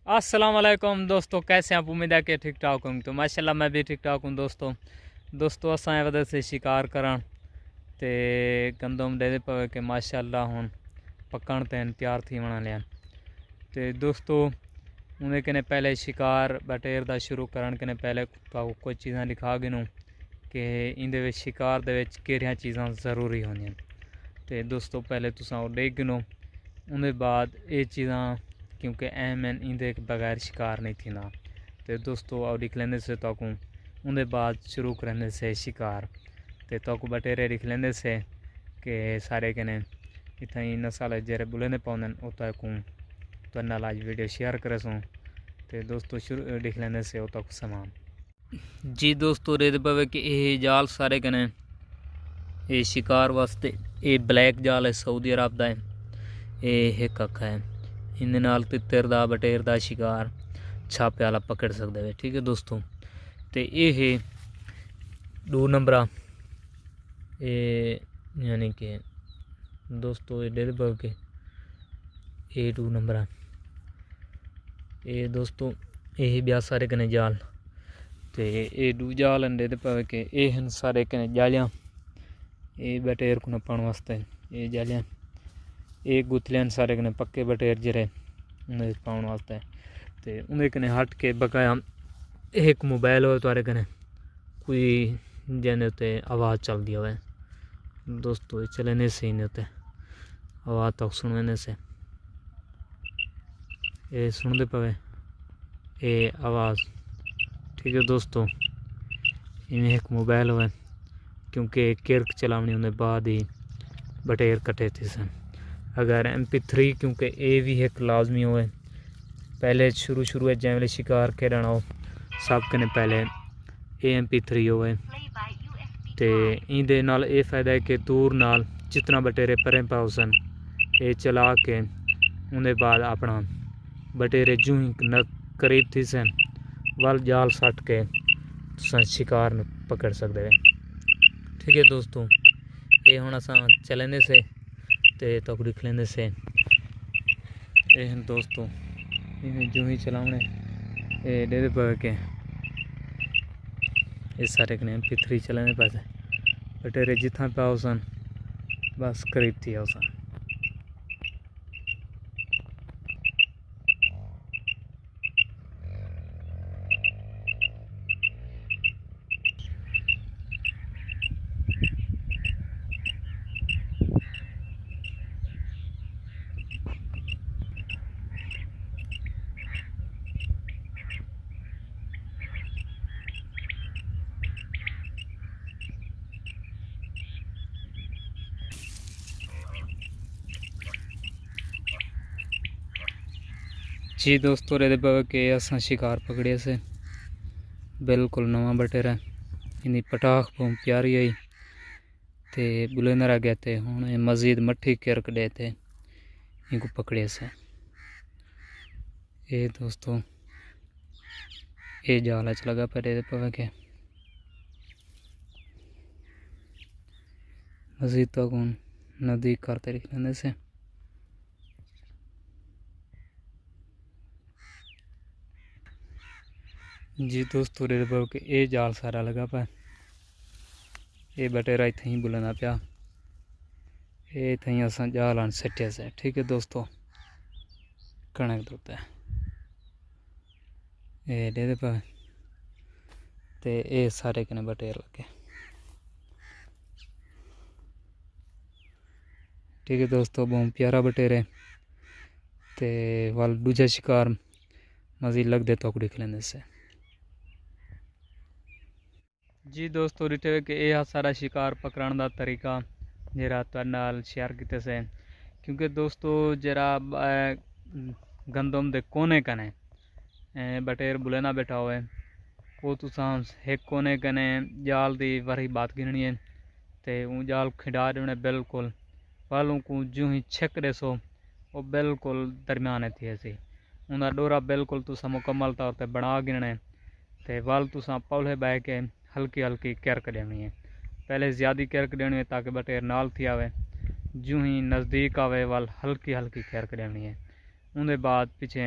अस्सलाम वालेकुम दोस्तों, कैसे हैं आप? उम्मीद है कि ठीक ठाक होंगे। तो माशाल्लाह मैं भी ठीक ठाक हूँ दोस्तों असां वजह से शिकार करण ते गंदम दे पवे कि माशाल्लाह हुन पकण ते तैयार थी वणा लिया। ते दोस्तों उन्हें कने पहले शिकार बटेर दा शुरू करन कने पहले कुछ चीज़ां लिखा गिनूं कि इंदे विच शिकार दे विच केड़ियां चीज़ां ज़रूरी होंदियां। ते दोस्तों पहले तुसां ओह देख गिनो, उन्हें बाद ये चीज़ां क्योंकि अहम हैं, इंदे बगैर शिकार नहीं थी ना। तो दोस्तों और लिख लेंदे से तो उन्हें बाद शुरू करेंदे से शिकार ते तो बटेरे लिख लेंदे से कि सारे कने इतना नस्ल जेरे बुलेंदे पाउंदन तो नाल आज वीडियो शेयर करे सूँ। तो दोस्तों शुरू लिख लेंदे से सामान जी दोस्तों रेद पवे कि ये जाल सारे कने ये शिकार वास्ते ये ब्लैक जाल है, सऊदी अरब दा है। ये एक अख है, इनके नाल तितर दा बटेर दा शिकार छापे वाला पकड़ सकते हैं। ठीक है दोस्तों, तो ये है 2 नंबर यानी कि दोस्तों ये डेढ़ पव के ये 2 नंबर ये दोस्तों ये ब्याह सारे कने जाल तो ये 2 जाल डेढ़ पव के ये हैं सारे कने जालियाँ ये बटेर को नपाण वास्ते ये जालियाँ ये गुथलियां सारे कने पक्के बटेर जरे उन्हें पाउण वास्ते। तो उन्हें कने हट के बकाया एक मोबाइल हो तारे कने कोई जने उत्ते आवाज़ चलती हो दोस्तों चलने से ही उत्ते आवाज़ तक सुनने से ये सुनते पवे ये आवाज़। ठीक है दोस्तों, इन्हें एक मोबाइल हो क्योंकि किरक चलावनी उन्हें बाद ही बटेर कटे थे सन। अगर MP3 क्योंकि ये भी एक लाजमी हो पहले शुरू जैसे शिकार खेलना हो सब कने पहले MP3 हो तो इंदे नाल ये फ़ायदा है कि दूर नाल जितना बटेरे परे पाओ सन ये चला के उन्हें बाद अपना बटेरे जूं ही करीब थी सन वल जाल सट के शिकार पकड़ सकते हैं। ठीक है दोस्तों, ये हुण असां चलेंदे से तो लिख लेंदे से ये दोस्तों इन्हें जो ही चलावने ये डेढ़ पवे के ये सारे कने MP3 चलाने पासे बटेरे जितना पाओ सन बस करीब थी आओ सन। जी दोस्तों रेदे पवे के असां शिकार पकड़े से बिल्कुल नवा बटेरा इन्हीं पटाख बहुत प्यारी आई ते बुलेंदर आ गया थे हुण मजीद मट्ठी किरक डे थे इनको पकड़े से ये दोस्तों ये जाल च लगा पर रेदे पवे के मजीद तक हूँ नज़दीक करते लिख लेंदे से जी दोस्तों रेदे पवे के ये जाल सारा लगा पाए ये बटेरा इतना ही बुलना पिया ये इतना ही असा जाल आन सटे से। ठीक है दोस्तों, कणक दोता है ये दे पाए तो ये सारे कने बटेर लगे। ठीक है दोस्तों, बहुत प्यारा बटेरे ते वाल दूजा शिकार मजीद लग दे तो लिख लेंदे से। जी दोस्तों रिटे कि यह सारा शिकार पकड़ने का तरीका जरा तुहाडे नाल शेयर किते से क्योंकि दोस्तों जरा गंदम दे कोने कने बटेर बुलेना बैठा हुए वो तुसां एक कोने कने जाल दी वरी बात गिननी है तो जाल खिडा देने बिल्कुल वालों को जो ही छक देसो वो बिल्कुल दरम्यान थी ऐसी उनका डोरा बिल्कुल तुसां मुकम्मल तौर पर बना गिनने तो वाल तुसां पौले बह के हल्की हल्की किरक देनी है। पहले ज़्यादा किरक देनी है ताकि बटेर नाल थी आवे, जो ही नज़दीक आवे वाल हल्की हल्की किरक देनी है। उनके बाद पीछे